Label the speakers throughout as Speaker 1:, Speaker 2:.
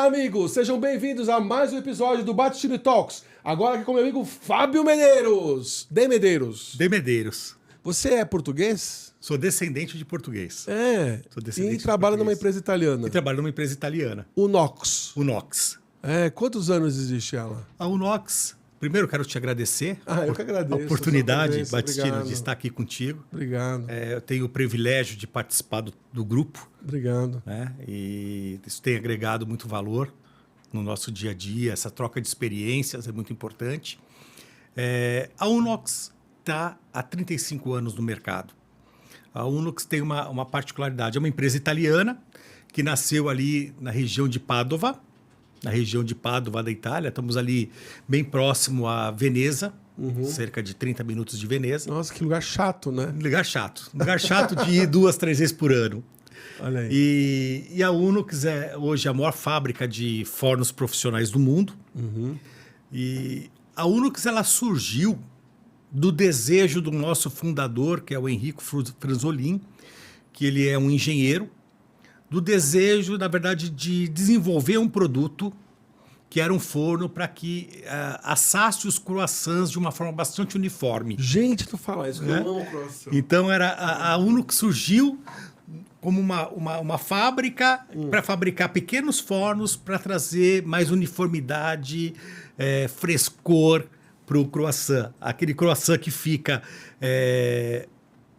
Speaker 1: amigos, sejam bem-vindos a mais um episódio do Batistini Talks. Agora aqui com meu amigo Fábio Medeiros. De Medeiros.
Speaker 2: De Medeiros.
Speaker 1: Você é português?
Speaker 2: Sou descendente de português.
Speaker 1: É.
Speaker 2: Sou descendente
Speaker 1: E trabalha
Speaker 2: de português.
Speaker 1: numa empresa italiana.
Speaker 2: E trabalho numa empresa italiana,
Speaker 1: Unox.
Speaker 2: Unox.
Speaker 1: É, quantos anos existe ela?
Speaker 2: A Unox, primeiro quero te agradecer
Speaker 1: Eu que agradeço.
Speaker 2: a oportunidade,
Speaker 1: Agradeço,
Speaker 2: Batistino,
Speaker 1: obrigado.
Speaker 2: de estar aqui contigo.
Speaker 1: Obrigado.
Speaker 2: Eu tenho o privilégio de participar do grupo,
Speaker 1: Obrigado.
Speaker 2: né? E isso tem agregado muito valor no nosso dia a dia. Essa troca de experiências é muito importante. A Unox está há 35 anos no mercado. A Unox tem uma particularidade. É uma empresa italiana que nasceu ali na região de Padova, da Itália. Estamos ali bem próximo a Veneza, cerca de 30 minutos de Veneza.
Speaker 1: Nossa, que lugar chato, né?
Speaker 2: Lugar chato. Lugar chato de ir 2, 3 vezes por ano.
Speaker 1: Olha aí.
Speaker 2: E a Unox é hoje a maior fábrica de fornos profissionais do mundo. E a Unox ela surgiu do desejo do nosso fundador, que é o Enrico Franzolin, que ele é um engenheiro, do desejo, na verdade, de desenvolver um produto que era um forno para que assasse os croissants de uma forma bastante uniforme.
Speaker 1: Gente, tu fala isso,
Speaker 2: É?
Speaker 1: eu amo croissant.
Speaker 2: Então, a Unox surgiu como uma fábrica para fabricar pequenos fornos para trazer mais uniformidade, frescor para o croissant. Aquele croissant que fica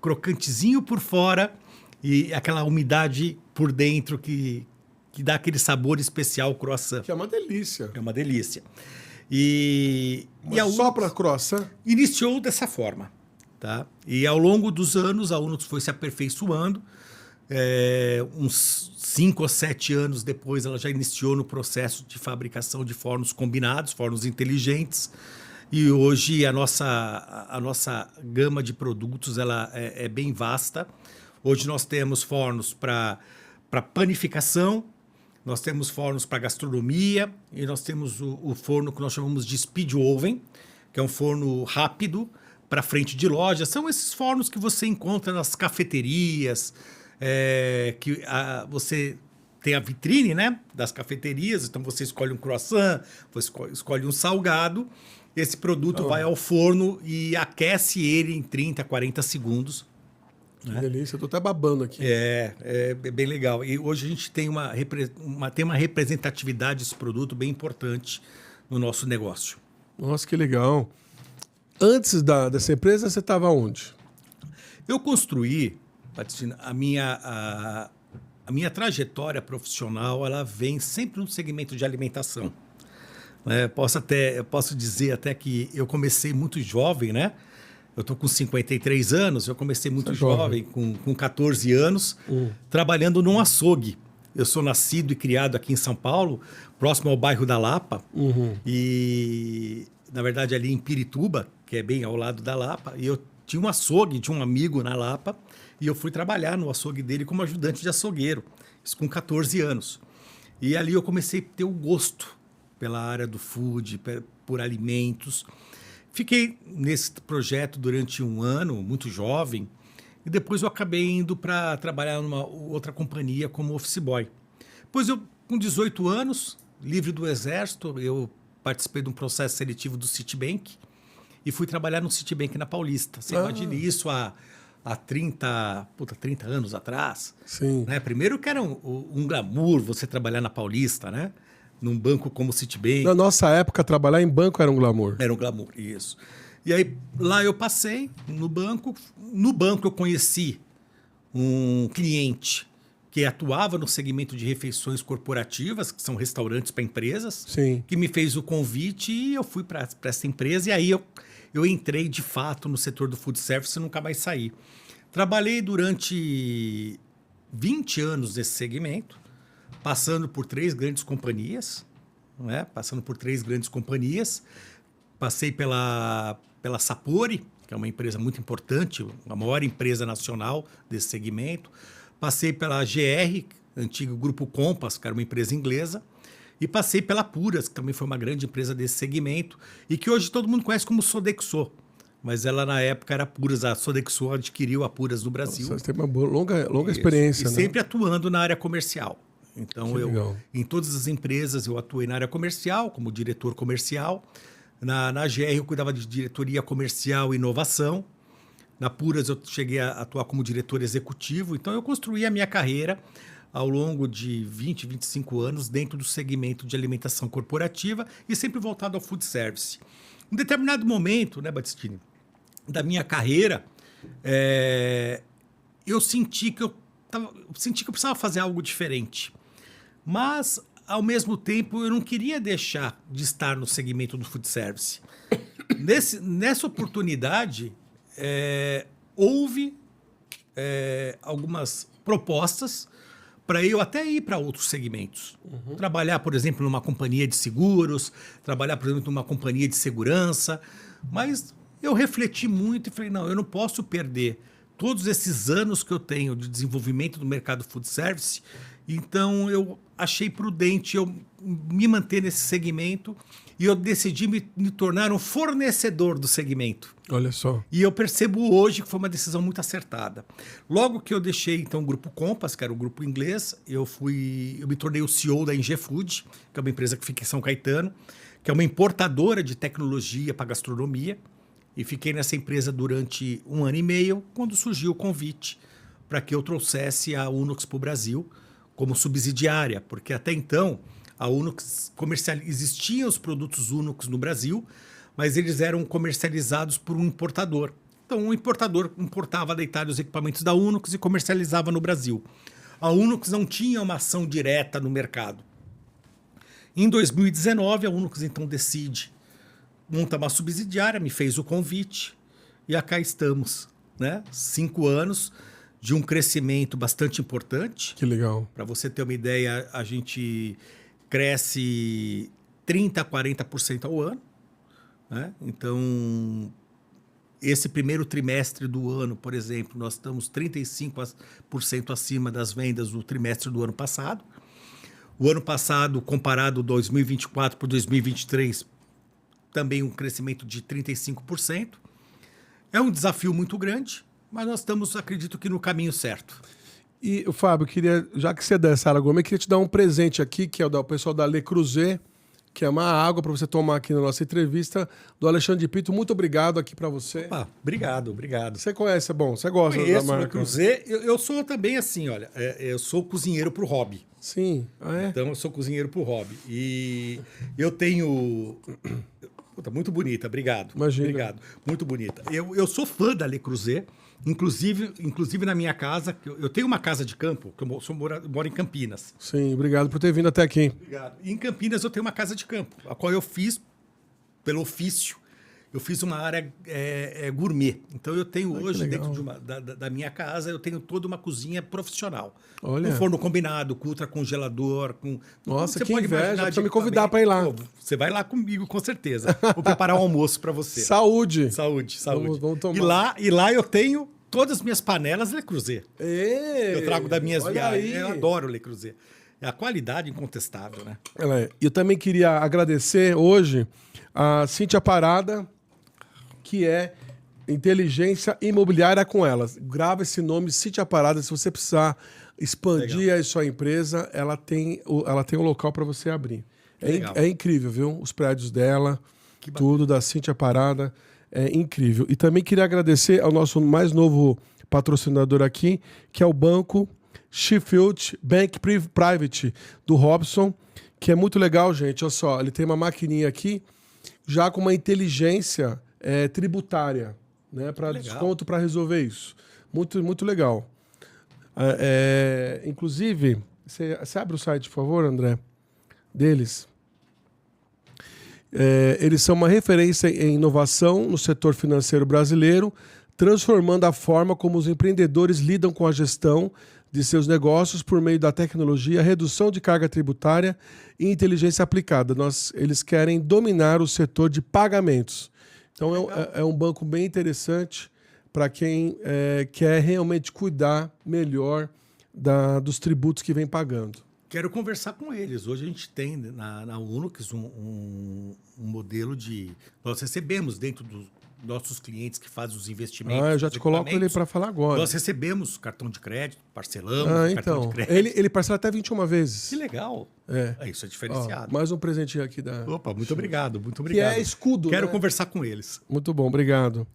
Speaker 2: crocantezinho por fora e aquela umidade por dentro que dá aquele sabor especial ao croissant.
Speaker 1: Que é uma delícia.
Speaker 2: É uma delícia. E a
Speaker 1: Mas só
Speaker 2: Unox
Speaker 1: para croissant?
Speaker 2: iniciou dessa forma. Tá? E ao longo dos anos, a Unox foi se aperfeiçoando. Uns 5 ou 7 anos depois, ela já iniciou no processo de fabricação de fornos combinados, fornos inteligentes. E hoje a nossa gama de produtos ela é bem vasta. Hoje nós temos fornos para panificação, nós temos fornos para gastronomia e nós temos o forno que nós chamamos de speed oven, que é um forno rápido para frente de loja. São esses fornos que você encontra nas cafeterias, que você tem a vitrine, né, das cafeterias, então você escolhe um croissant, você escolhe um salgado, esse produto vai ao forno e aquece ele em 30, 40 segundos.
Speaker 1: Que delícia, eu tô até babando aqui.
Speaker 2: É bem legal. E hoje a gente tem uma representatividade desse produto bem importante no nosso negócio.
Speaker 1: Nossa, que legal. Antes dessa empresa, você estava onde?
Speaker 2: Eu construí, Patricina, a minha trajetória profissional, ela vem sempre no segmento de alimentação. Posso dizer até que eu comecei muito jovem, né? Eu estou com 53 anos, eu comecei muito jovem, com 14 anos, trabalhando num açougue. Eu sou nascido e criado aqui em São Paulo, próximo ao bairro da Lapa, e, na verdade, ali em Pirituba, que é bem ao lado da Lapa, e eu tinha um açougue de um amigo na Lapa, e eu fui trabalhar no açougue dele como ajudante de açougueiro, isso com 14 anos. E ali eu comecei a ter o gosto pela área do food, por alimentos. Fiquei nesse projeto durante um ano, muito jovem, e depois eu acabei indo para trabalhar numa outra companhia como office boy. Depois eu, com 18 anos, livre do exército, eu participei de um processo seletivo do Citibank e fui trabalhar no Citibank na Paulista. Você imagina isso há 30 anos atrás?
Speaker 1: Sim.
Speaker 2: Né? Primeiro que era um glamour você trabalhar na Paulista, né? Num banco como o Citibank.
Speaker 1: Na nossa época, trabalhar em banco era um glamour.
Speaker 2: Era um glamour, isso. E aí, lá eu passei no banco. No banco eu conheci um cliente que atuava no segmento de refeições corporativas, que são restaurantes para empresas,
Speaker 1: Sim.
Speaker 2: que me fez o convite e eu fui para essa empresa. E aí eu entrei, de fato, no setor do food service e nunca mais saí. Trabalhei durante 20 anos nesse segmento, passando por 3 grandes companhias, né? Passei pela Sapori, que é uma empresa muito importante, a maior empresa nacional desse segmento. Passei pela GR, antigo Grupo Compass, que era uma empresa inglesa. E passei pela Apuras, que também foi uma grande empresa desse segmento, e que hoje todo mundo conhece como Sodexo. Mas ela, na época, era Apuras. A Sodexo adquiriu a Apuras no Brasil.
Speaker 1: Você tem uma longa experiência,
Speaker 2: e
Speaker 1: né?
Speaker 2: sempre atuando na área comercial. Então,
Speaker 1: legal.
Speaker 2: em todas as empresas, eu atuei na área comercial, como diretor comercial. Na GR, eu cuidava de diretoria comercial e inovação. Na Puras, eu cheguei a atuar como diretor executivo. Então, eu construí a minha carreira ao longo de 20, 25 anos dentro do segmento de alimentação corporativa e sempre voltado ao food service. Em determinado momento, né, Battistini, da minha carreira, eu senti que eu precisava fazer algo diferente. Mas, ao mesmo tempo, eu não queria deixar de estar no segmento do food service. Nessa oportunidade, houve algumas propostas para eu até ir para outros segmentos. Trabalhar, por exemplo, numa companhia de seguros, trabalhar, por exemplo, numa companhia de segurança. Mas eu refleti muito e falei, não, eu não posso perder todos esses anos que eu tenho de desenvolvimento do mercado food service. Então, eu achei prudente eu me manter nesse segmento e eu decidi me tornar um fornecedor do segmento.
Speaker 1: Olha só.
Speaker 2: E eu percebo hoje que foi uma decisão muito acertada. Logo que eu deixei, então, o Grupo Compass, que era o grupo inglês, eu me tornei o CEO da Engie Food, que é uma empresa que fica em São Caetano, que é uma importadora de tecnologia para gastronomia. E fiquei nessa empresa durante 1 ano e meio, quando surgiu o convite para que eu trouxesse a Unox para o Brasil como subsidiária, porque até então a Unox existiam os produtos Unox no Brasil, mas eles eram comercializados por um importador. Então, o importador importava da Itália os equipamentos da Unox e comercializava no Brasil. A Unox não tinha uma ação direta no mercado. Em 2019, a Unox então decide montar uma subsidiária, me fez o convite e cá estamos, né? 5 anos de um crescimento bastante importante.
Speaker 1: Que legal.
Speaker 2: Para você ter uma ideia, a gente cresce 30% a 40% ao ano, né? Então, esse primeiro trimestre do ano, por exemplo, nós estamos 35% acima das vendas do trimestre do ano passado. O ano passado, comparado 2024 por 2023, também um crescimento de 35%. É um desafio muito grande, mas nós estamos, acredito que, no caminho certo.
Speaker 1: E, Fábio, já que você é dessa área gourmet, eu queria te dar um presente aqui, que é o pessoal da Le Creuset, que é uma água para você tomar aqui na nossa entrevista, do Alexandre de Pito. Muito obrigado aqui para você.
Speaker 2: Opa, obrigado.
Speaker 1: Você conhece, você gosta
Speaker 2: Conheço
Speaker 1: da marca?
Speaker 2: Le Creuset. Eu sou também assim, olha, eu sou cozinheiro pro hobby.
Speaker 1: Sim,
Speaker 2: Então, eu sou cozinheiro pro hobby. E eu tenho... Puta, muito bonita, obrigado.
Speaker 1: Imagina.
Speaker 2: Obrigado, muito bonita. Eu sou fã da Le Creuset, inclusive na minha casa, eu tenho uma casa de campo, que eu moro em Campinas.
Speaker 1: Sim, obrigado por ter vindo até aqui.
Speaker 2: Obrigado. E em Campinas eu tenho uma casa de campo, a qual eu fiz pelo ofício. Eu fiz uma área gourmet. Então eu tenho hoje, dentro da minha casa, eu tenho toda uma cozinha profissional.
Speaker 1: Olha.
Speaker 2: Com forno combinado, com ultracongelador, com...
Speaker 1: Nossa,
Speaker 2: você
Speaker 1: que
Speaker 2: pode
Speaker 1: inveja,
Speaker 2: imaginar
Speaker 1: precisa
Speaker 2: de
Speaker 1: me convidar para ir lá.
Speaker 2: Pô, você vai lá comigo, com certeza. Vou preparar um almoço para você.
Speaker 1: Saúde.
Speaker 2: Saúde.
Speaker 1: Vamos tomar.
Speaker 2: E lá eu tenho todas as minhas panelas Le Creuset. Eu trago das minhas viagens. Eu adoro Le Creuset. É a qualidade incontestável, né?
Speaker 1: Eu também queria agradecer hoje a Cíntia Parada, que é Inteligência Imobiliária com Elas. Grava esse nome, Cíntia Parada, se você precisar expandir a sua empresa, ela tem um local para você abrir. É incrível, viu? Os prédios dela, tudo da Cíntia Parada, é incrível. E também queria agradecer ao nosso mais novo patrocinador aqui, que é o Banco Sheffield Bank Private, do Robson, que é muito legal, gente. Olha só, ele tem uma maquininha aqui, já com uma inteligência tributária, né, para desconto, para resolver isso. Muito, muito legal. Inclusive, você abre o site, por favor, André, deles. Eles são uma referência em inovação no setor financeiro brasileiro, transformando a forma como os empreendedores lidam com a gestão de seus negócios por meio da tecnologia, redução de carga tributária e inteligência aplicada. Eles querem dominar o setor de pagamentos. Então, é um banco bem interessante para quem quer realmente cuidar melhor dos tributos que vem pagando.
Speaker 2: Quero conversar com eles. Hoje a gente tem na Unox um modelo de... Nós recebemos dentro nossos clientes que fazem os investimentos.
Speaker 1: Eu já te coloco ele para falar agora.
Speaker 2: Nós recebemos cartão de crédito, parcelamos cartão de crédito.
Speaker 1: Ele parcela até 21 vezes.
Speaker 2: Que legal. Isso é diferenciado.
Speaker 1: Mais um presentinho aqui da...
Speaker 2: Opa, muito obrigado, muito obrigado.
Speaker 1: Que é escudo,
Speaker 2: Quero conversar com eles.
Speaker 1: Muito bom, obrigado.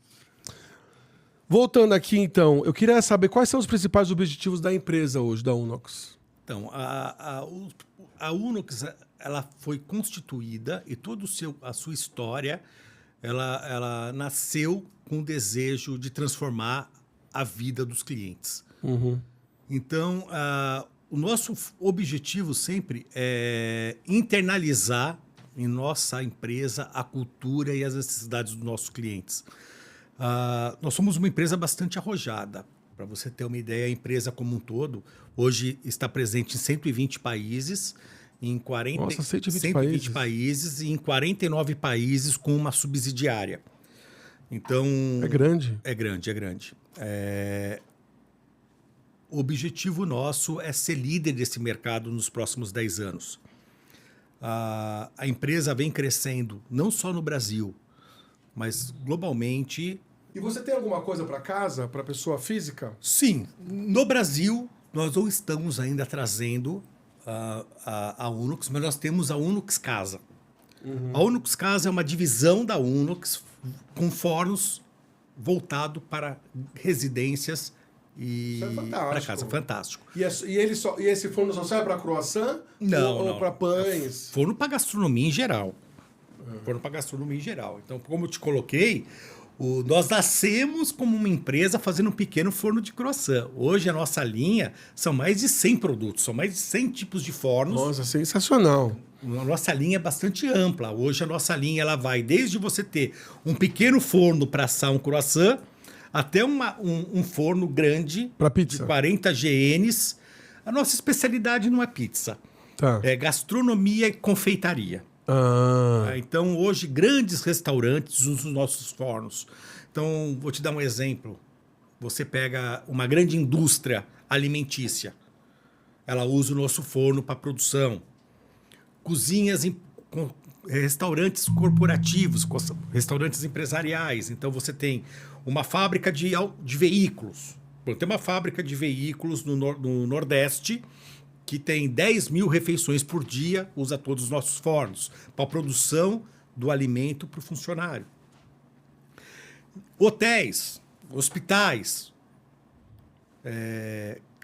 Speaker 1: Voltando aqui, então, eu queria saber quais são os principais objetivos da empresa hoje, da Unox.
Speaker 2: Então, a Unox, ela foi constituída e toda a sua história, ela nasceu com o desejo de transformar a vida dos clientes. Então, o nosso objetivo sempre é internalizar em nossa empresa a cultura e as necessidades dos nossos clientes. Nós somos uma empresa bastante arrojada. Para você ter uma ideia, a empresa como um todo hoje está presente em 120 países, em 120 países e em 49 países com uma subsidiária. Então,
Speaker 1: é grande.
Speaker 2: É grande. O objetivo nosso é ser líder desse mercado nos próximos 10 anos. A empresa vem crescendo não só no Brasil, mas globalmente.
Speaker 1: E você tem alguma coisa para casa, para pessoa física?
Speaker 2: Sim. No Brasil, nós não estamos ainda trazendo a Unox, mas nós temos a Unox Casa. A Unox Casa é uma divisão da Unox com fornos voltado para residências e para casa. Fantástico.
Speaker 1: E esse forno só serve para croissant?
Speaker 2: Não.
Speaker 1: Ou para pães?
Speaker 2: Forno para gastronomia em geral. Forno para gastronomia em geral. Então, como eu te coloquei, nós nascemos como uma empresa fazendo um pequeno forno de croissant. Hoje a nossa linha são mais de 100 produtos, são mais de 100 tipos de fornos.
Speaker 1: Nossa, sensacional.
Speaker 2: A nossa linha é bastante ampla. Hoje a nossa linha ela vai desde você ter um pequeno forno para assar um croissant até um forno grande
Speaker 1: para pizza.
Speaker 2: De 40 GNs. A nossa especialidade não é pizza. É gastronomia e confeitaria. Então, hoje, grandes restaurantes usam os nossos fornos. Então, vou te dar um exemplo. Você pega uma grande indústria alimentícia. Ela usa o nosso forno para produção. Cozinhas, restaurantes corporativos, restaurantes empresariais. Então, você tem uma fábrica de veículos. Tem uma fábrica de veículos no Nordeste que tem 10 mil refeições por dia, usa todos os nossos fornos para a produção do alimento para o funcionário. Hotéis, hospitais,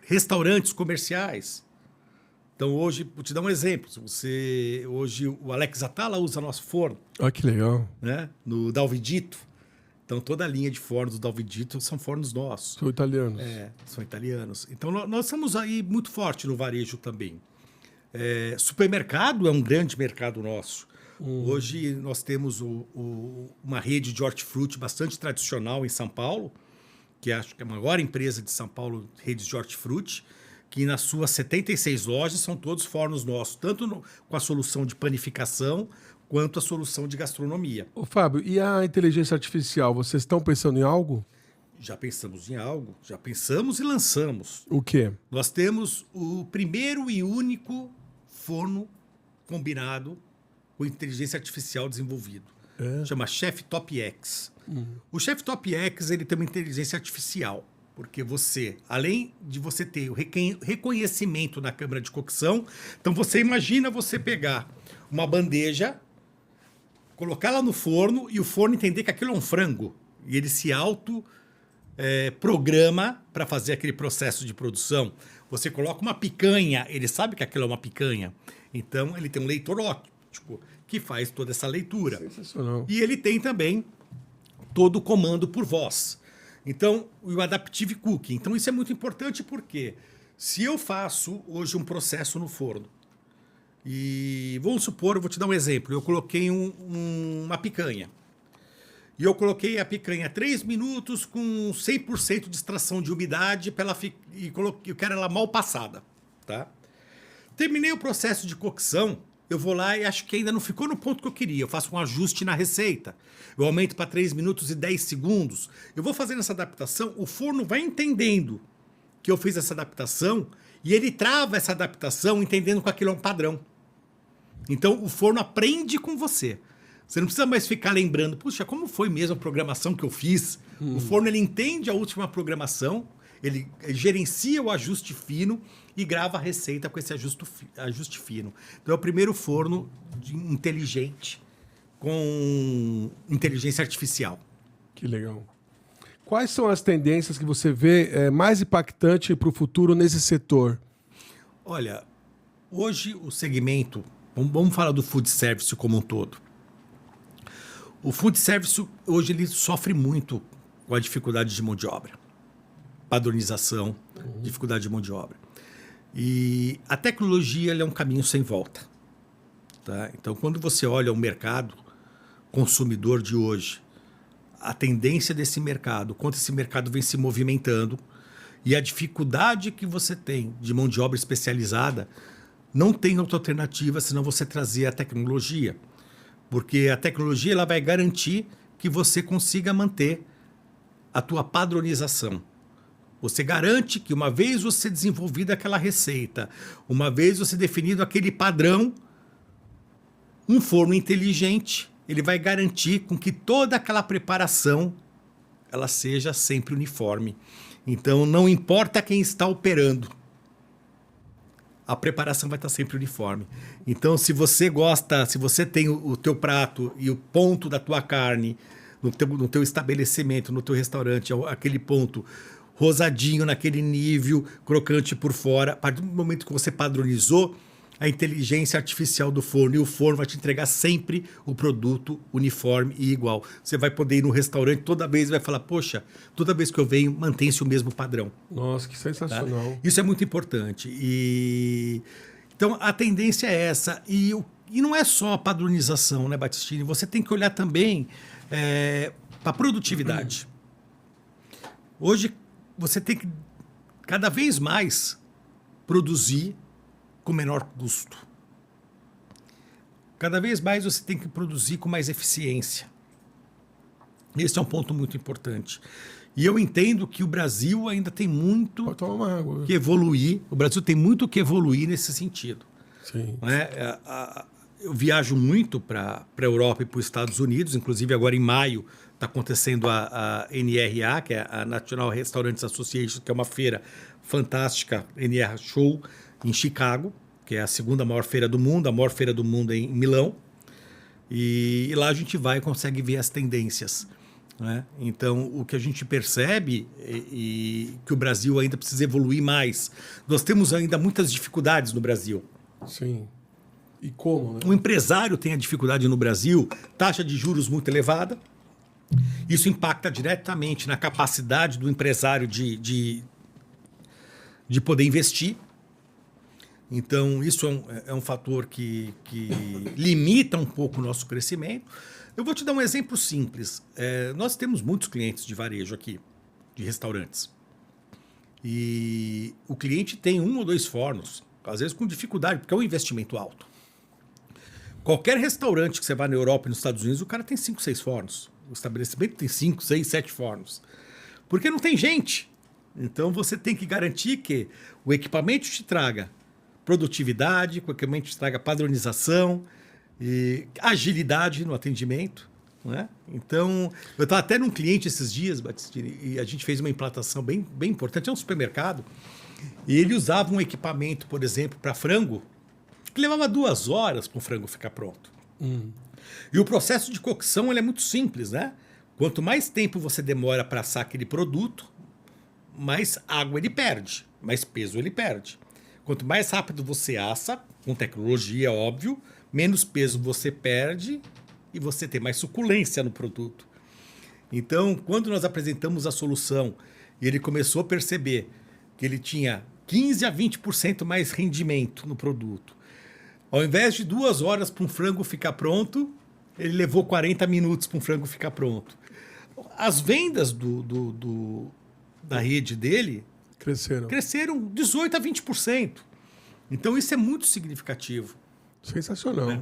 Speaker 2: restaurantes comerciais. Então, hoje, vou te dar um exemplo. Hoje, o Alex Atala usa nosso forno.
Speaker 1: Que legal.
Speaker 2: Né? No Dalvidito. Então, toda a linha de fornos do Dalvidito são fornos nossos.
Speaker 1: São italianos.
Speaker 2: São italianos. Então, nós estamos aí muito forte no varejo também. Supermercado é um grande mercado nosso. Hoje, nós temos uma rede de hortifruti bastante tradicional em São Paulo, que acho que é a maior empresa de São Paulo, redes de hortifruti, que nas suas 76 lojas são todos fornos nossos, tanto com a solução de panificação, quanto a solução de gastronomia.
Speaker 1: Fábio, e a inteligência artificial, vocês estão pensando em algo?
Speaker 2: Já pensamos em algo, já pensamos e lançamos.
Speaker 1: O quê?
Speaker 2: Nós temos o primeiro e único forno combinado com inteligência artificial desenvolvido. Chama Chef Top X. O Chef Top X ele tem uma inteligência artificial, porque além de você ter o reconhecimento na câmara de cocção, então você imagina você pegar uma bandeja, colocar ela no forno e o forno entender que aquilo é um frango. E ele se programa para fazer aquele processo de produção. Você coloca uma picanha, ele sabe que aquilo é uma picanha. Então, ele tem um leitor óptico que faz toda essa leitura.
Speaker 1: Sensacional.
Speaker 2: E ele tem também todo o comando por voz. Então, o Adaptive Cooking. Então, isso é muito importante porque se eu faço hoje um processo no forno, e vamos supor, eu vou te dar um exemplo. Eu coloquei uma picanha. E eu coloquei a picanha 3 minutos com 100% de extração de umidade eu quero ela mal passada. Tá? Terminei o processo de cocção, eu vou lá e acho que ainda não ficou no ponto que eu queria. Eu faço um ajuste na receita. Eu aumento para 3 minutos e 10 segundos. Eu vou fazendo essa adaptação, o forno vai entendendo que eu fiz essa adaptação e ele trava essa adaptação entendendo que aquilo é um padrão. Então, o forno aprende com você. Você não precisa mais ficar lembrando, puxa, como foi mesmo a programação que eu fiz? O forno, ele entende a última programação, ele gerencia o ajuste fino e grava a receita com esse ajuste fino. Então, é o primeiro forno inteligente com inteligência artificial.
Speaker 1: Que legal. Quais são as tendências que você vê mais impactante para o futuro nesse setor?
Speaker 2: Olha, hoje o segmento, vamos falar do food service como um todo. O food service hoje ele sofre muito com a dificuldade de mão de obra. Padronização, dificuldade de mão de obra. E a tecnologia é um caminho sem volta. Tá? Então, quando você olha o mercado consumidor de hoje, a tendência desse mercado, quanto esse mercado vem se movimentando e a dificuldade que você tem de mão de obra especializada, não tem outra alternativa senão você trazer a tecnologia. Porque a tecnologia ela vai garantir que você consiga manter a tua padronização. Você garante que uma vez você desenvolvida aquela receita, uma vez você definido aquele padrão, um forno inteligente, ele vai garantir com que toda aquela preparação ela seja sempre uniforme. Então, não importa quem está operando, a preparação vai estar sempre uniforme. Então, se você gosta, se você tem o teu prato e o ponto da tua carne no teu estabelecimento, no teu restaurante, aquele ponto rosadinho naquele nível, crocante por fora, a partir do momento que você padronizou, a inteligência artificial do forno e o forno vai te entregar sempre o produto uniforme e igual. Você vai poder ir no restaurante toda vez e vai falar, poxa, toda vez que eu venho, mantém-se o mesmo padrão.
Speaker 1: Nossa, que sensacional.
Speaker 2: Tá? Isso é muito importante. Então, a tendência é essa. E não é só a padronização, né, Battistini? Você tem que olhar também para a produtividade. Hoje, você tem que cada vez mais produzir com menor custo. Cada vez mais você tem que produzir com mais eficiência. Esse é um ponto muito importante. E eu entendo que o Brasil ainda tem muito que evoluir. O Brasil tem muito que evoluir nesse sentido.
Speaker 1: Sim.
Speaker 2: Né? Eu viajo muito para a Europa e para os Estados Unidos. Inclusive, agora em maio está acontecendo a NRA, que é a National Restaurants Association, que é uma feira fantástica, NRA Show, em Chicago, que é a segunda maior feira do mundo. A maior feira do mundo é em Milão. E lá a gente vai e consegue ver as tendências. Né? Então, o que a gente percebe é que o Brasil ainda precisa evoluir mais. Nós temos ainda muitas dificuldades no Brasil.
Speaker 1: Sim. E como, né?
Speaker 2: O empresário tem a dificuldade no Brasil, taxa de juros muito elevada. Isso impacta diretamente na capacidade do empresário de poder investir. Então, isso é um fator que limita um pouco o nosso crescimento. Eu vou te dar um exemplo simples. Nós temos muitos clientes de varejo aqui, de restaurantes. E o cliente tem 1 ou 2 fornos, às vezes com dificuldade, porque é um investimento alto. Qualquer restaurante que você vá na Europa e nos Estados Unidos, o cara tem 5, 6 fornos. O estabelecimento tem 5, 6, 7 fornos. Porque não tem gente. Então, você tem que garantir que o equipamento te traga produtividade, que o equipamento te traga padronização e agilidade no atendimento. Né? Então, eu estava até num cliente esses dias, Battistini, e a gente fez uma implantação bem importante, é um supermercado, e ele usava um equipamento, por exemplo, para frango, que levava 2 horas para o frango ficar pronto. E o processo de cocção ele é muito simples, né? Quanto mais tempo você demora para assar aquele produto, mais água ele perde, mais peso ele perde. Quanto mais rápido você assa, com tecnologia, óbvio, menos peso você perde e você tem mais suculência no produto. Então, quando nós apresentamos a solução e ele começou a perceber que ele tinha 15% a 20% mais rendimento no produto, ao invés de 2 horas para um frango ficar pronto, ele levou 40 minutos para um frango ficar pronto. As vendas da rede dele cresceram 18% a 20%. Então, isso é muito significativo.
Speaker 1: Sensacional. Né?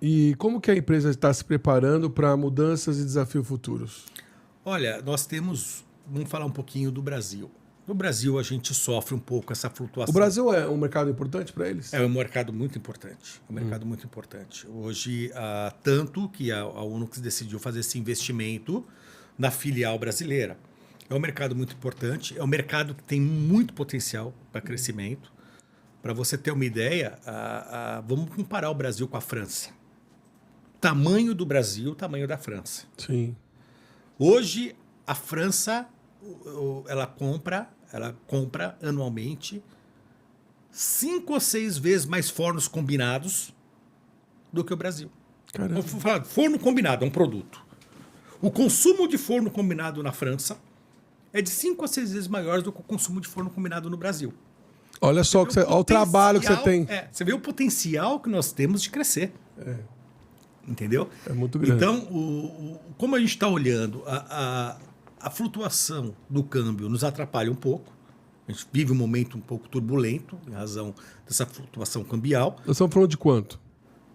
Speaker 1: E como que a empresa está se preparando para mudanças e desafios futuros?
Speaker 2: Olha, nós temos... Vamos falar um pouquinho do Brasil. No Brasil, a gente sofre um pouco essa flutuação.
Speaker 1: O Brasil é um mercado importante para eles?
Speaker 2: É um mercado muito importante. Um mercado muito importante. Hoje, tanto que a Unox decidiu fazer esse investimento na filial brasileira. É um mercado muito importante, é um mercado que tem muito potencial para crescimento. Para você ter uma ideia, vamos comparar o Brasil com a França. Tamanho do Brasil, tamanho da França.
Speaker 1: Sim.
Speaker 2: Hoje, a França, ela compra anualmente 5 ou 6 vezes mais fornos combinados do que o Brasil.
Speaker 1: Caramba.
Speaker 2: Vou falar, forno combinado é um produto. O consumo de forno combinado na França é de 5 a 6 vezes maior do que o consumo de forno combinado no Brasil.
Speaker 1: Olha só olha o trabalho que você tem.
Speaker 2: Você vê o potencial que nós temos de crescer. Entendeu?
Speaker 1: É muito grande.
Speaker 2: Então, como a gente está olhando, a flutuação do câmbio nos atrapalha um pouco. A gente vive um momento um pouco turbulento em razão dessa flutuação cambial.
Speaker 1: Nós estamos falando de quanto?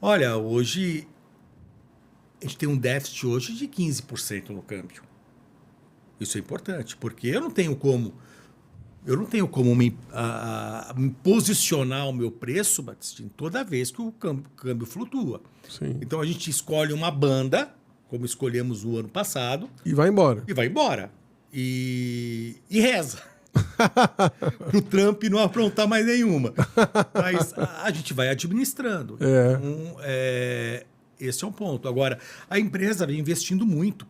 Speaker 2: Olha, hoje a gente tem um déficit hoje de 15% no câmbio. Isso é importante, porque eu não tenho como me posicionar o meu preço, Batistini, toda vez que o câmbio flutua.
Speaker 1: Sim.
Speaker 2: Então a gente escolhe uma banda, como escolhemos o ano passado,
Speaker 1: E vai embora.
Speaker 2: E reza. Para o Trump não aprontar mais nenhuma. Mas a gente vai administrando. Então, esse é um ponto. Agora, a empresa vem investindo muito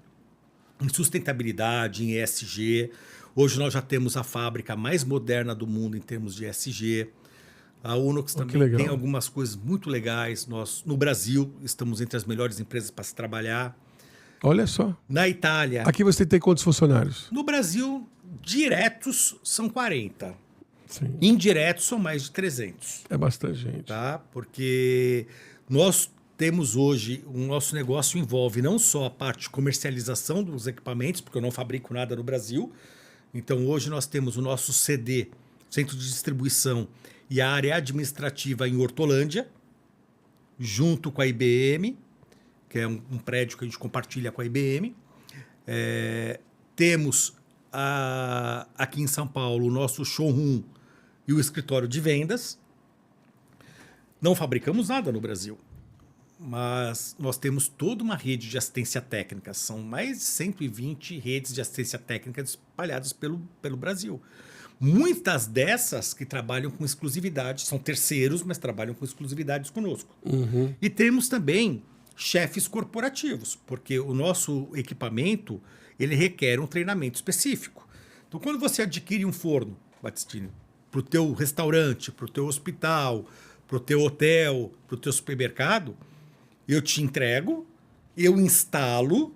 Speaker 2: em sustentabilidade, em ESG. Hoje nós já temos a fábrica mais moderna do mundo em termos de ESG. A Unox também tem algumas coisas muito legais. Nós, no Brasil, estamos entre as melhores empresas para se trabalhar.
Speaker 1: Olha só.
Speaker 2: Na Itália...
Speaker 1: Aqui você tem quantos funcionários?
Speaker 2: No Brasil, diretos são 40.
Speaker 1: Sim.
Speaker 2: Indiretos são mais de 300.
Speaker 1: É bastante gente.
Speaker 2: Tá? Porque nós temos hoje, o nosso negócio envolve não só a parte de comercialização dos equipamentos, porque eu não fabrico nada no Brasil. Então, hoje nós temos o nosso CD, Centro de Distribuição, e a área administrativa em Hortolândia, junto com a IBM, que é um prédio que a gente compartilha com a IBM. Temos aqui em São Paulo o nosso showroom e o escritório de vendas. Não fabricamos nada no Brasil, mas nós temos toda uma rede de assistência técnica. São mais de 120 redes de assistência técnica espalhadas pelo Brasil. Muitas dessas que trabalham com exclusividade, são terceiros, mas trabalham com exclusividades conosco.
Speaker 1: Uhum.
Speaker 2: E temos também chefes corporativos, porque o nosso equipamento ele requer um treinamento específico. Então, quando você adquire um forno, Batistini, para o teu restaurante, para o teu hospital, para o teu hotel, para o teu supermercado, eu te entrego, eu que instalo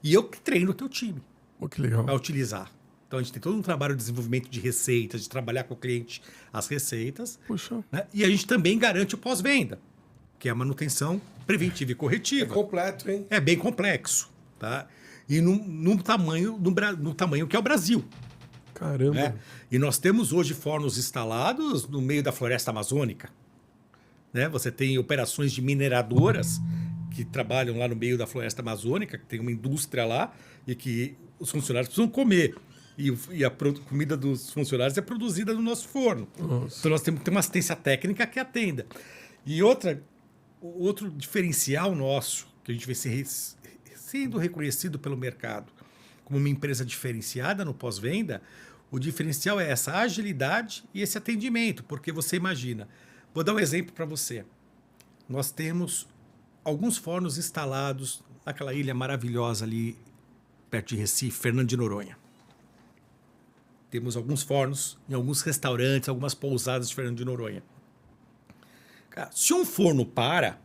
Speaker 2: e eu que treino o teu time
Speaker 1: Que legal.
Speaker 2: a utilizar. Então, a gente tem todo um trabalho de desenvolvimento de receitas, de trabalhar com o cliente as receitas.
Speaker 1: Puxa.
Speaker 2: Né? E a gente também garante o pós-venda, que é a manutenção preventiva e corretiva.
Speaker 1: É completo, hein?
Speaker 2: É bem complexo. Tá? E no tamanho que é o Brasil.
Speaker 1: Caramba.
Speaker 2: Né? E nós temos hoje fornos instalados no meio da floresta amazônica. Né? Você tem operações de mineradoras que trabalham lá no meio da floresta amazônica, que tem uma indústria lá e que os funcionários precisam comer. E a comida dos funcionários é produzida no nosso forno.
Speaker 1: Nossa.
Speaker 2: Então nós temos que ter uma assistência técnica que atenda. E outro diferencial nosso, que a gente vê sendo reconhecido pelo mercado como uma empresa diferenciada no pós-venda, o diferencial é essa agilidade e esse atendimento. Porque você imagina, vou dar um exemplo para você. Nós temos alguns fornos instalados naquela ilha maravilhosa ali perto de Recife, Fernando de Noronha. Temos alguns fornos em alguns restaurantes, algumas pousadas de Fernando de Noronha. Cara, se um forno para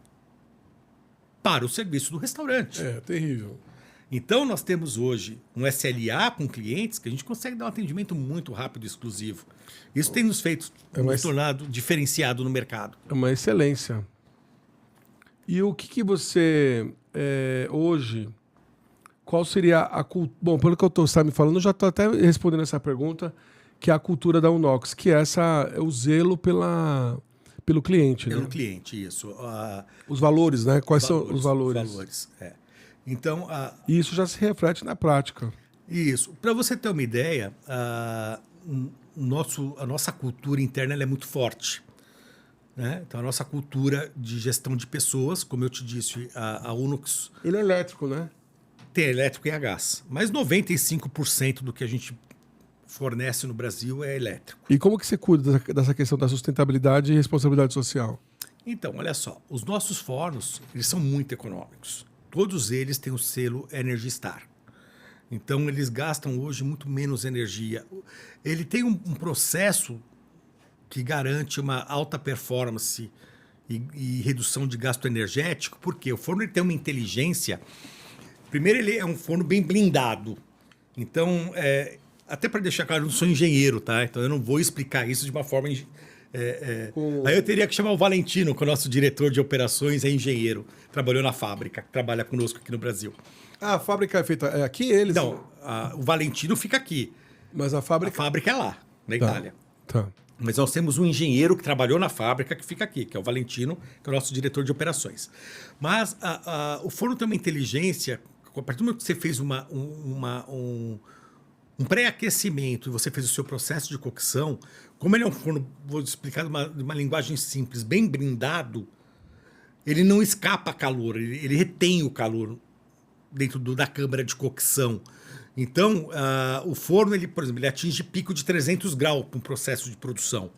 Speaker 2: o serviço do restaurante.
Speaker 1: É, terrível.
Speaker 2: Então, nós temos hoje um SLA com clientes que a gente consegue dar um atendimento muito rápido e exclusivo. Isso tem nos tornado diferenciado no mercado.
Speaker 1: É uma excelência. E o que você, hoje, qual seria a cultura... Bom, pelo que você está me falando, eu já estou até respondendo essa pergunta, que é a cultura da Unox, que é o zelo pelo cliente.
Speaker 2: Pelo
Speaker 1: né?
Speaker 2: cliente, isso.
Speaker 1: Os valores, né? Quais são os valores?
Speaker 2: Os valores, é. Então,
Speaker 1: E isso já se reflete na prática.
Speaker 2: Isso. Para você ter uma ideia, a nossa cultura interna ela é muito forte. Né? Então, a nossa cultura de gestão de pessoas, como eu te disse, a Unox
Speaker 1: Ele é elétrico, né?
Speaker 2: tem elétrico e a gás. Mas 95% do que a gente fornece no Brasil é elétrico.
Speaker 1: E como que você cuida dessa questão da sustentabilidade e responsabilidade social?
Speaker 2: Então, olha só, os nossos fornos, eles são muito econômicos. Todos eles têm o selo Energy Star. Então, eles gastam hoje muito menos energia. Ele tem um processo que garante uma alta performance e redução de gasto energético, porque o forno ele tem uma inteligência. Primeiro, ele é um forno bem blindado. Então, até para deixar claro, eu não sou engenheiro, tá? Então, eu não vou explicar isso de uma forma... Aí eu teria que chamar o Valentino, que é o nosso diretor de operações, é engenheiro. Trabalhou na fábrica, trabalha conosco aqui no Brasil.
Speaker 1: Ah, a fábrica é feita aqui, eles?
Speaker 2: Não, o Valentino fica aqui.
Speaker 1: Mas a fábrica...
Speaker 2: A fábrica é lá, na Itália.
Speaker 1: Tá.
Speaker 2: Mas nós temos um engenheiro que trabalhou na fábrica que fica aqui, que é o Valentino, que é o nosso diretor de operações. Mas o forno tem uma inteligência, a partir do momento que você fez um pré-aquecimento e você fez o seu processo de cocção, como ele é um forno, vou explicar de uma linguagem simples, bem blindado, ele não escapa calor, ele retém o calor dentro da câmara de cocção. Então, o forno, ele, por exemplo, ele atinge pico de 300 graus para um processo de produção.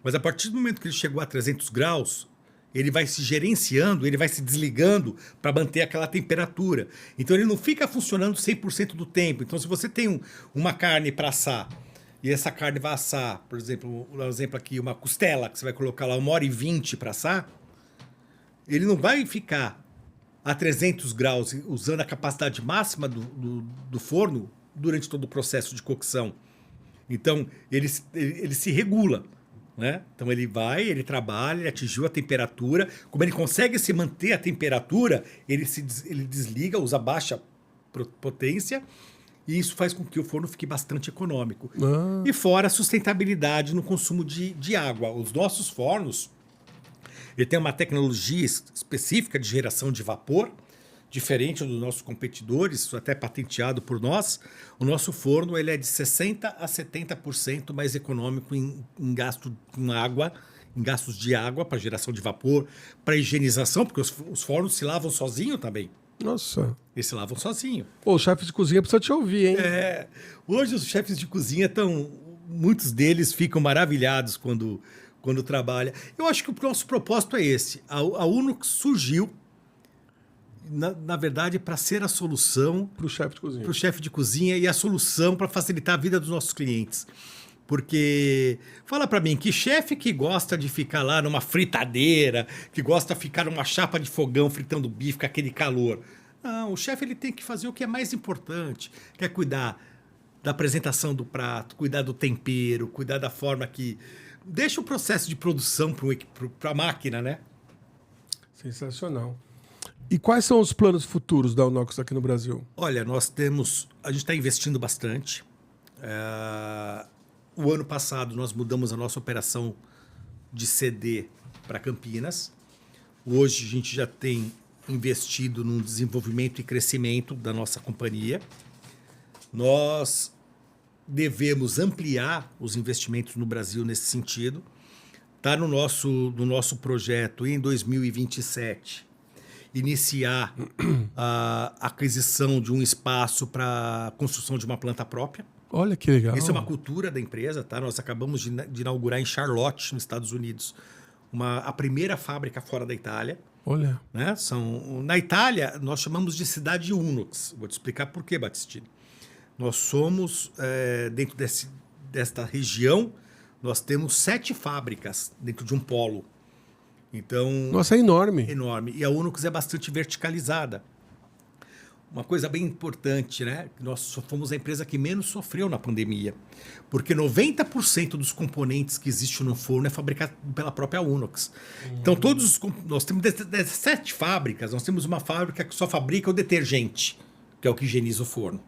Speaker 2: Mas a partir do momento que ele chegou a 300 graus, ele vai se gerenciando, ele vai se desligando para manter aquela temperatura. Então, ele não fica funcionando 100% do tempo. Então, se você tem uma carne para assar, e essa carne vai assar, por exemplo, um exemplo aqui, uma costela, que você vai colocar lá 1h20 para assar, ele não vai ficar a 300 graus, usando a capacidade máxima do forno durante todo o processo de cocção. Então, ele se regula. Né? Então, ele trabalha, ele atingiu a temperatura. Como ele consegue se manter a temperatura, ele desliga, usa baixa potência, e isso faz com que o forno fique bastante econômico. E fora a sustentabilidade no consumo de água. Os nossos fornos, ele tem uma tecnologia específica de geração de vapor, diferente dos nossos competidores, isso até patenteado por nós. O nosso forno ele é de 60% a 70% mais econômico em gasto com água, em gastos de água para geração de vapor, para higienização, porque os fornos se lavam sozinho também.
Speaker 1: Nossa.
Speaker 2: Eles se lavam sozinho.
Speaker 1: Pô, o chefe de cozinha precisa te ouvir, hein?
Speaker 2: Hoje os chefes de cozinha muitos deles ficam maravilhados quando trabalha. Eu acho que o nosso propósito é esse. A Unox surgiu, na verdade, para ser a solução
Speaker 1: Para o chefe de cozinha.
Speaker 2: Para o chefe de cozinha e a solução para facilitar a vida dos nossos clientes. Porque, fala para mim, que chefe que gosta de ficar lá numa fritadeira, que gosta de ficar numa chapa de fogão fritando bife com aquele calor? Não, o chefe ele tem que fazer o que é mais importante, que é cuidar da apresentação do prato, cuidar do tempero, cuidar da forma que... Deixa o processo de produção para a máquina, né?
Speaker 1: Sensacional. E quais são os planos futuros da Unox aqui no Brasil?
Speaker 2: Olha, a gente está investindo bastante. O ano passado nós mudamos a nossa operação de CD para Campinas. Hoje a gente já tem investido no desenvolvimento e crescimento da nossa companhia. Nós devemos ampliar os investimentos no Brasil nesse sentido. Está no nosso projeto em 2027 iniciar a aquisição de um espaço para a construção de uma planta própria.
Speaker 1: Olha que legal.
Speaker 2: Isso é uma cultura da empresa, tá? Nós acabamos de inaugurar em Charlotte, nos Estados Unidos, a primeira fábrica fora da Itália.
Speaker 1: Olha.
Speaker 2: Né? Na Itália, nós chamamos de cidade Unox. Vou te explicar por quê, Batistini. Nós somos, dentro desta região, nós temos 7 fábricas dentro de um polo. Então,
Speaker 1: nossa, é enorme.
Speaker 2: Enorme. E a Unox é bastante verticalizada. Uma coisa bem importante, né? Nós fomos a empresa que menos sofreu na pandemia. Porque 90% dos componentes que existem no forno é fabricado pela própria Unox. Então, nós temos 17 fábricas. Nós temos uma fábrica que só fabrica o detergente, que é o que higieniza o forno.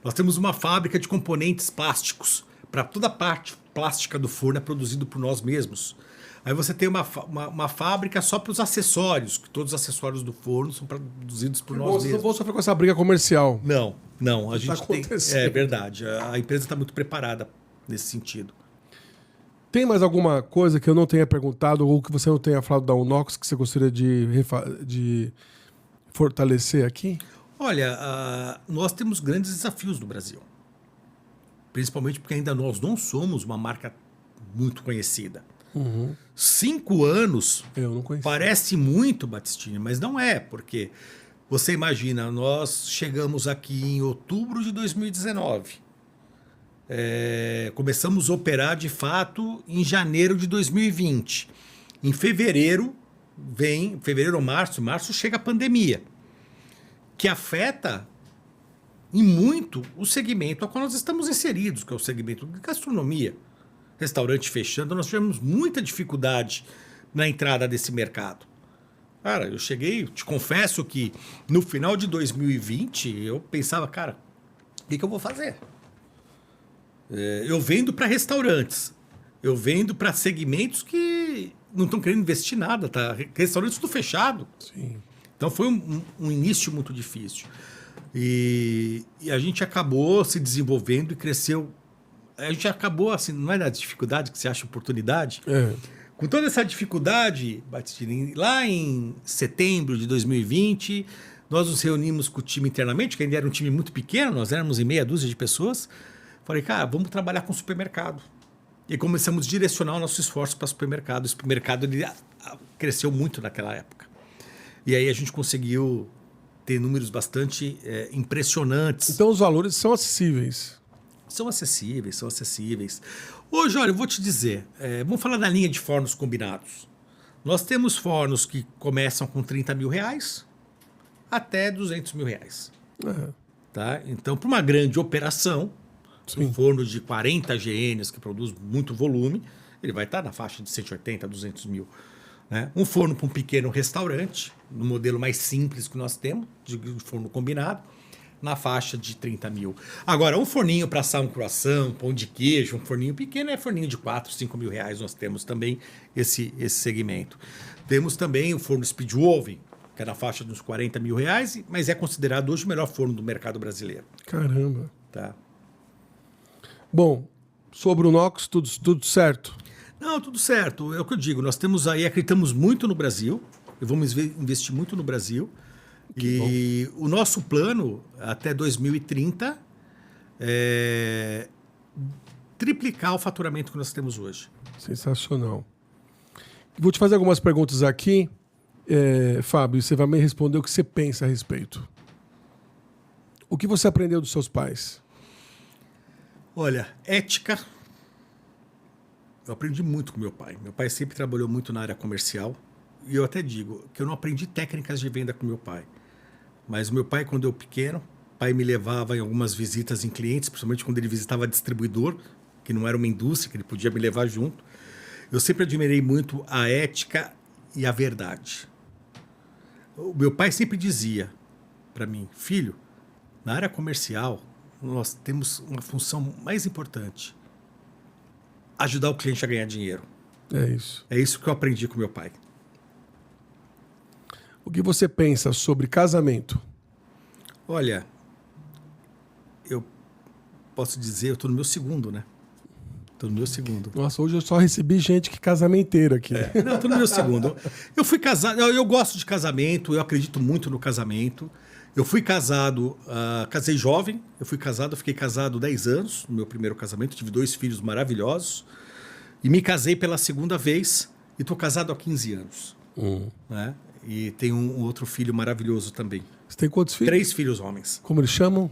Speaker 2: Nós temos uma fábrica de componentes plásticos. Para toda a parte plástica do forno é produzido por nós mesmos. Aí você tem uma fábrica só para os acessórios, que todos os acessórios do forno são produzidos por nós mesmos.
Speaker 1: Não vou sofrer com essa briga comercial.
Speaker 2: Não. Não, a
Speaker 1: que tá
Speaker 2: gente tem...
Speaker 1: acontecendo.
Speaker 2: É verdade, a empresa está muito preparada nesse sentido.
Speaker 1: Tem mais alguma coisa que eu não tenha perguntado ou que você não tenha falado da Unox que você gostaria de fortalecer aqui?
Speaker 2: Olha, nós temos grandes desafios no Brasil. Principalmente porque ainda nós não somos uma marca muito conhecida. 5 anos
Speaker 1: Eu não conheço.
Speaker 2: parece muito, Battistini, mas não é, porque você imagina, nós chegamos aqui em outubro de 2019. Começamos a operar de fato em janeiro de 2020. Em fevereiro ou março chega a pandemia, que afeta em muito o segmento ao qual nós estamos inseridos, que é o segmento de gastronomia. Restaurante fechando, nós tivemos muita dificuldade na entrada desse mercado. Cara, eu cheguei, te confesso que no final de 2020 eu pensava, cara, o que eu vou fazer? Eu vendo para restaurantes, eu vendo para segmentos que não estão querendo investir nada, tá? Restaurantes tudo fechado.
Speaker 1: Sim.
Speaker 2: Então foi um início muito difícil. E a gente acabou se desenvolvendo e cresceu. A gente acabou, assim, não é da dificuldade que você acha oportunidade?
Speaker 1: É.
Speaker 2: Com toda essa dificuldade, Battistini, lá em setembro de 2020, nós nos reunimos com o time internamente, que ainda era um time muito pequeno, nós éramos em meia dúzia de pessoas. Falei, cara, vamos trabalhar com supermercado. E começamos a direcionar o nosso esforço para supermercado. O supermercado ele cresceu muito naquela época. E aí a gente conseguiu ter números bastante impressionantes.
Speaker 1: Então os valores são acessíveis.
Speaker 2: São acessíveis, são acessíveis. Hoje, olha, eu vou te dizer, vamos falar da linha de fornos combinados. Nós temos fornos que começam com 30 mil reais até 200 mil reais. Tá? Então, para uma grande operação,
Speaker 1: Sim.
Speaker 2: um forno de 40 GNs que produz muito volume, ele vai estar na faixa de 180 a 200 mil. Né? Um forno para um pequeno restaurante, no modelo mais simples que nós temos, de forno combinado, na faixa de 30 mil. Agora, um forninho para assar um croissant, pão de queijo, um forninho pequeno é forninho de 4, 5 mil reais. Nós temos também esse segmento. Temos também o forno Speed Oven, que é na faixa de uns 40 mil reais, mas é considerado hoje o melhor forno do mercado brasileiro.
Speaker 1: Caramba.
Speaker 2: Tá?
Speaker 1: Bom, sobre o Nox, tudo certo?
Speaker 2: Não, tudo certo. É o que eu digo. Nós temos aí, acreditamos muito no Brasil. E vamos investir muito no Brasil. E o nosso plano até 2030 é triplicar o faturamento que nós temos hoje.
Speaker 1: Sensacional. Vou te fazer algumas perguntas aqui, Fábio, e você vai me responder o que você pensa a respeito. O que você aprendeu dos seus pais?
Speaker 2: Olha, ética. Eu aprendi muito com meu pai. Meu pai sempre trabalhou muito na área comercial. E eu até digo que eu não aprendi técnicas de venda com meu pai. Mas o meu pai, quando eu pequeno, o pai me levava em algumas visitas em clientes, principalmente quando ele visitava distribuidor, que não era uma indústria, que ele podia me levar junto. Eu sempre admirei muito a ética e a verdade. O meu pai sempre dizia para mim, filho, na área comercial, nós temos uma função mais importante, ajudar o cliente a ganhar dinheiro.
Speaker 1: É isso.
Speaker 2: É isso que eu aprendi com meu pai.
Speaker 1: O que você pensa sobre casamento?
Speaker 2: Olha, eu posso dizer, eu estou no meu segundo, né? Estou no meu segundo.
Speaker 1: Nossa, hoje eu só recebi gente que casamenteira aqui.
Speaker 2: Não, estou no meu segundo. Eu fui casado, eu gosto de casamento, eu acredito muito no casamento. Eu fui casado, casei jovem, eu fiquei casado 10 anos no meu primeiro casamento, tive 2 filhos maravilhosos. E me casei pela segunda vez e estou casado há 15 anos. Né? E tenho um outro filho maravilhoso também.
Speaker 1: Você tem quantos filhos?
Speaker 2: 3 filhos homens.
Speaker 1: Como eles chamam?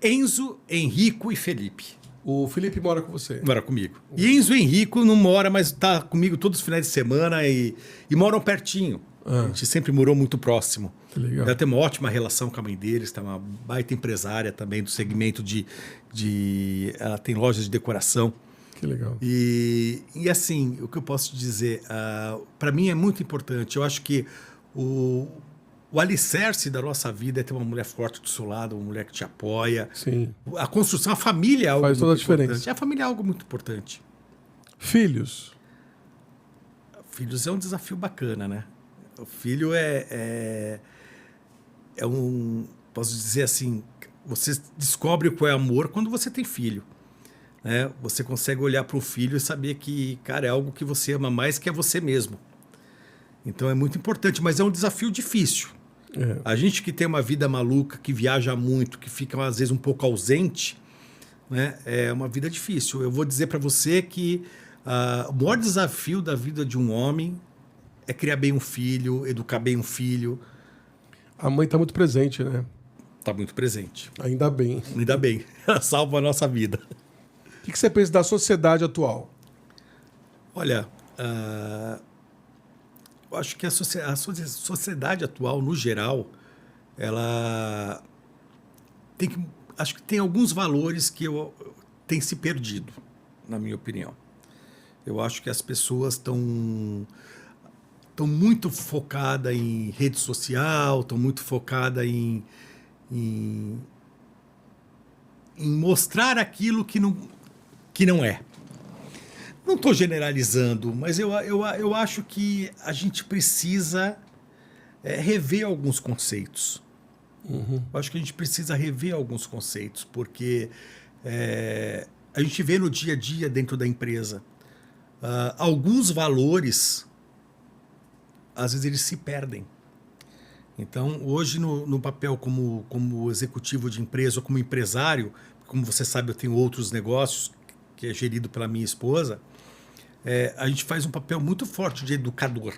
Speaker 2: Enzo, Henrico e Felipe.
Speaker 1: O Felipe mora com você.
Speaker 2: Mora comigo. E Enzo e Henrico não mora, mas está comigo todos os finais de semana e moram pertinho. A gente sempre morou muito próximo.
Speaker 1: Que legal.
Speaker 2: Ela tem uma ótima relação com a mãe deles, está uma baita empresária também do segmento ela tem lojas de decoração.
Speaker 1: Que legal.
Speaker 2: E assim, o que eu posso te dizer, para mim é muito importante. Eu acho que o alicerce da nossa vida é ter uma mulher forte do seu lado, uma mulher que te apoia.
Speaker 1: Sim.
Speaker 2: A construção, a família é algo
Speaker 1: Faz toda a
Speaker 2: muito
Speaker 1: diferença.
Speaker 2: importante. A família é algo muito importante.
Speaker 1: Filhos?
Speaker 2: Filhos é um desafio bacana, né? O filho é um, posso dizer assim, Você descobre o que é amor quando você tem filho. Né? Você consegue olhar para o filho e saber que, cara, é algo que você ama mais que é você mesmo. Então é muito importante, mas é um desafio difícil. A gente que tem uma vida maluca, que viaja muito, que fica às vezes um pouco ausente, né? É uma vida difícil. Eu vou dizer para você que o maior desafio da vida de um homem é criar bem um filho, educar bem um filho.
Speaker 1: A mãe está muito presente, né?
Speaker 2: Está muito presente.
Speaker 1: Ainda bem.
Speaker 2: Ainda bem. Ela salva a nossa vida.
Speaker 1: O que você pensa da sociedade atual?
Speaker 2: Olha, eu acho que a sociedade atual, no geral, ela acho que tem alguns valores que têm se perdido, na minha opinião. Eu acho que as pessoas estão muito focadas em rede social, estão muito focadas em mostrar aquilo que não é. Não estou generalizando, mas eu acho que a gente precisa rever alguns conceitos. Eu acho que a gente precisa rever alguns conceitos, porque a gente vê no dia a dia dentro da empresa alguns valores, às vezes eles se perdem. Então, hoje, no papel como executivo de empresa ou como empresário, como você sabe, eu tenho outros negócios que é gerido pela minha esposa, a gente faz um papel muito forte de educador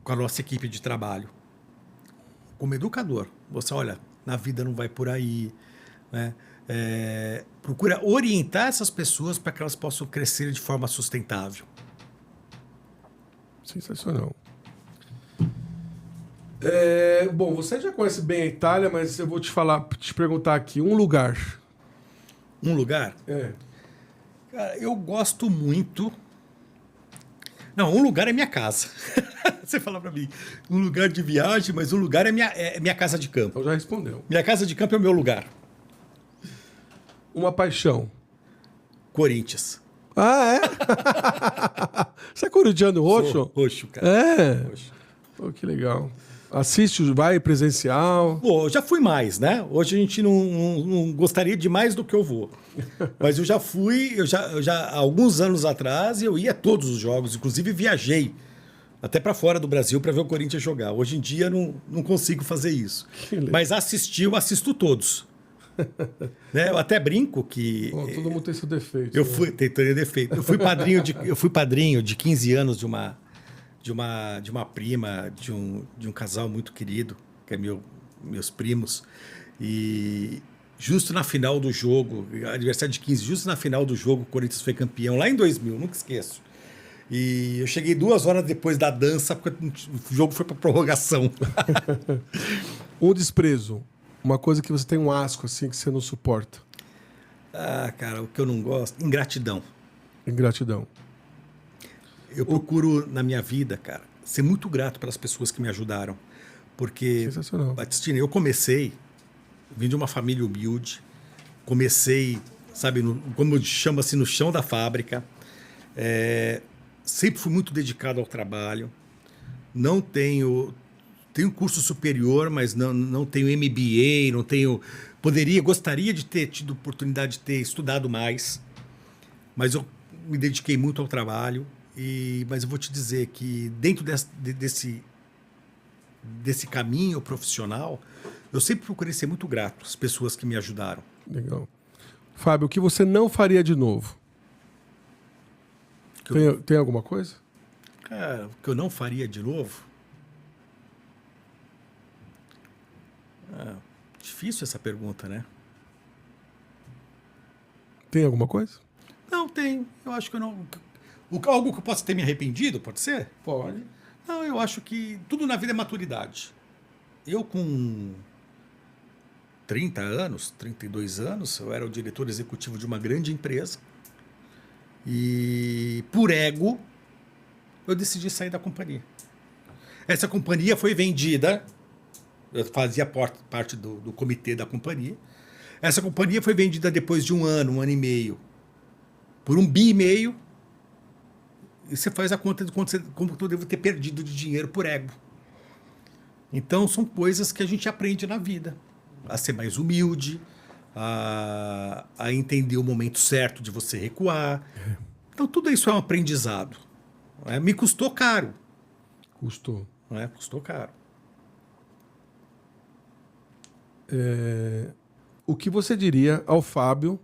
Speaker 2: com a nossa equipe de trabalho. Como educador, você olha, na vida não vai por aí, né? Procura orientar essas pessoas para que elas possam crescer de forma sustentável.
Speaker 1: Sensacional. Bom, você já conhece bem a Itália, mas eu vou te perguntar aqui, um lugar.
Speaker 2: Um lugar? Cara, eu gosto muito... Não, um lugar é minha casa. Você fala para mim, um lugar de viagem, mas um lugar é minha casa de campo.
Speaker 1: Então já respondeu.
Speaker 2: Minha casa de campo é o meu lugar.
Speaker 1: Uma paixão.
Speaker 2: Corinthians.
Speaker 1: Ah, é? Você é corintiano roxo?
Speaker 2: Sou roxo, cara.
Speaker 1: Roxo. Pô, que legal. Assiste, vai presencial?
Speaker 2: Pô, eu já fui mais, né? Hoje a gente não gostaria de mais do que eu vou. Mas eu já fui, há alguns anos atrás, eu ia a todos os jogos, inclusive viajei até para fora do Brasil para ver o Corinthians jogar. Hoje em dia não consigo fazer isso. Mas assistir, eu assisto todos. Né? Eu até brinco que...
Speaker 1: Bom, todo mundo tem seu defeito.
Speaker 2: Tem defeito. Eu fui padrinho de 15 anos de uma prima, de um casal muito querido, que é meus primos. E justo na final do jogo, aniversário de 15, justo na final do jogo, o Corinthians foi campeão, lá em 2000, nunca esqueço. E eu cheguei 2 horas depois da dança, porque o jogo foi para prorrogação.
Speaker 1: Um desprezo. Uma coisa que você tem um asco, assim, que você não suporta.
Speaker 2: Ah, cara, o que eu não gosto... Ingratidão.
Speaker 1: Ingratidão.
Speaker 2: Eu procuro, na minha vida, cara, ser muito grato pelas pessoas que me ajudaram. Porque,
Speaker 1: sensacional.
Speaker 2: Batistina, eu vim de uma família humilde, comecei, sabe, como chama-se, no chão da fábrica. Sempre fui muito dedicado ao trabalho. Não tenho curso superior, mas não tenho MBA, não tenho... Gostaria de ter tido oportunidade de ter estudado mais, mas eu me dediquei muito ao trabalho. Mas eu vou te dizer que dentro desse caminho profissional, eu sempre procurei ser muito grato às pessoas que me ajudaram.
Speaker 1: Legal. Fábio, o que você não faria de novo? Tem alguma coisa?
Speaker 2: Cara, o que eu não faria de novo? Difícil essa pergunta, né?
Speaker 1: Tem alguma coisa?
Speaker 2: Não, tem. Eu acho que eu não... Algo que eu possa ter me arrependido, pode ser?
Speaker 1: Pode.
Speaker 2: Não, eu acho que tudo na vida é maturidade. Eu com 30 anos, 32 anos, eu era o diretor executivo de uma grande empresa. E por ego, eu decidi sair da companhia. Essa companhia foi vendida, eu fazia parte do comitê da companhia. Essa companhia foi vendida depois de um ano e meio, por $1,5 bilhão. E você faz a conta de como eu devo ter perdido de dinheiro por ego. Então, são coisas que a gente aprende na vida. a ser mais humilde, a entender o momento certo de você recuar. Então, tudo isso é um aprendizado. Não é? Me custou caro.
Speaker 1: Custou.
Speaker 2: Não é? Custou caro.
Speaker 1: O que você diria ao Fábio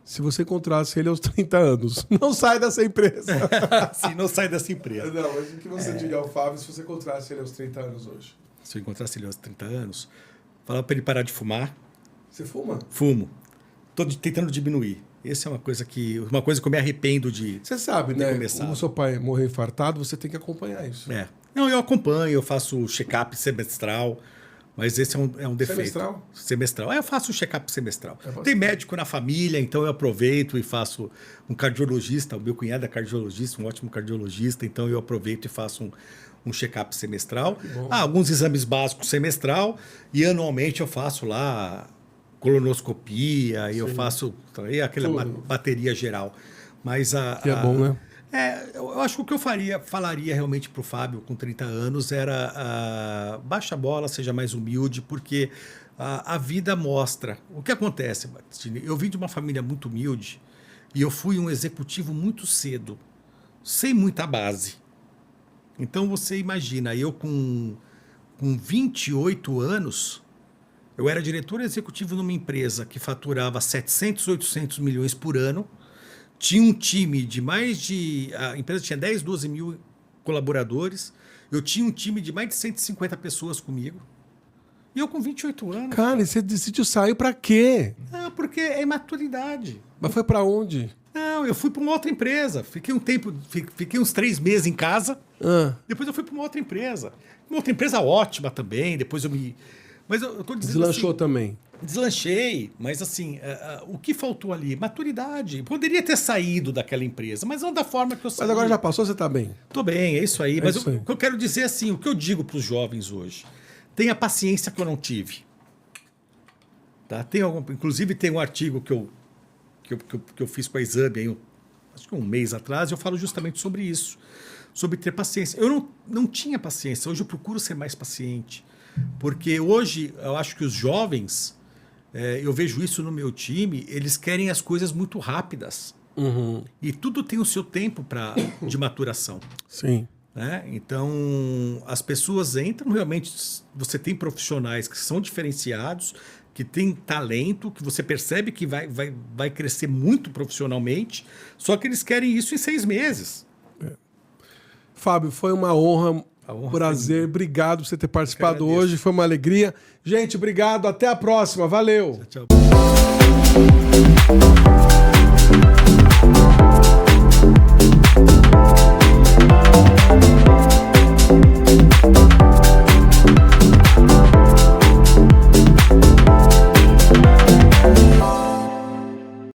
Speaker 1: se você encontrasse ele aos 30 anos? Não sai dessa empresa.
Speaker 2: Sim, não sai dessa empresa.
Speaker 1: Não, mas o que você diria ao Fábio se você encontrasse ele aos 30 anos hoje?
Speaker 2: Se eu encontrasse ele aos 30 anos, falava para ele parar de fumar.
Speaker 1: Você fuma?
Speaker 2: Fumo. Estou tentando diminuir. Essa é uma coisa que eu me arrependo de.
Speaker 1: Você sabe, né?
Speaker 2: Começar.
Speaker 1: Como seu pai morreu infartado, você tem que acompanhar isso.
Speaker 2: Não, eu acompanho, eu faço check-up semestral, mas esse é um defeito.
Speaker 1: Semestral?
Speaker 2: Semestral. Eu faço um check-up semestral. Tem médico na família, então eu aproveito e faço um cardiologista. O meu cunhado é cardiologista, um ótimo cardiologista, então eu aproveito e faço um check-up semestral. Alguns exames básicos semestral, e anualmente eu faço lá colonoscopia, e eu faço aquela bateria geral. Mas
Speaker 1: que é bom, né?
Speaker 2: Eu acho que o que eu falaria realmente para o Fábio com 30 anos era baixa a bola, seja mais humilde, porque a vida mostra. O que acontece, Batistini? Eu vim de uma família muito humilde e eu fui um executivo muito cedo, sem muita base. Então você imagina, eu com 28 anos, eu era diretor executivo numa empresa que faturava 700, 800 milhões por ano. Tinha um time de a empresa tinha 10, 12 mil colaboradores. Eu tinha um time de mais de 150 pessoas comigo. E eu com 28 anos.
Speaker 1: Cara, e você decidiu sair pra quê?
Speaker 2: Porque é imaturidade.
Speaker 1: Mas foi pra onde?
Speaker 2: Não, eu fui para uma outra empresa. Fiquei um tempo, fiquei uns 3 meses em casa. Depois eu fui para uma outra empresa. Uma outra empresa ótima também. Depois eu me... Mas eu tô dizendo
Speaker 1: Deslanchou
Speaker 2: assim,
Speaker 1: também.
Speaker 2: Deslanchei, mas assim, o que faltou ali? Maturidade. Poderia ter saído daquela empresa, mas não da forma que eu saí.
Speaker 1: Mas agora já passou, você tá bem?
Speaker 2: Tô bem, é isso aí. Mas
Speaker 1: isso aí.
Speaker 2: o que eu quero dizer assim, o que eu digo para os jovens hoje, tenha paciência que eu não tive. Tá? Inclusive tem um artigo que eu fiz com a Exame, aí, acho que um mês atrás, eu falo justamente sobre isso, sobre ter paciência. Eu não tinha paciência, hoje eu procuro ser mais paciente. Porque hoje eu acho que os jovens, eu vejo isso no meu time, eles querem as coisas muito rápidas. E tudo tem o seu tempo de maturação.
Speaker 1: Sim.
Speaker 2: Né? Então, as pessoas entram, realmente, você tem profissionais que são diferenciados, que têm talento, que você percebe que vai crescer muito profissionalmente, só que eles querem isso em 6 meses.
Speaker 1: Fábio, foi uma honra. Prazer, obrigado por você ter participado hoje, foi uma alegria. Gente, obrigado, até a próxima, valeu.
Speaker 2: Tchau, tchau.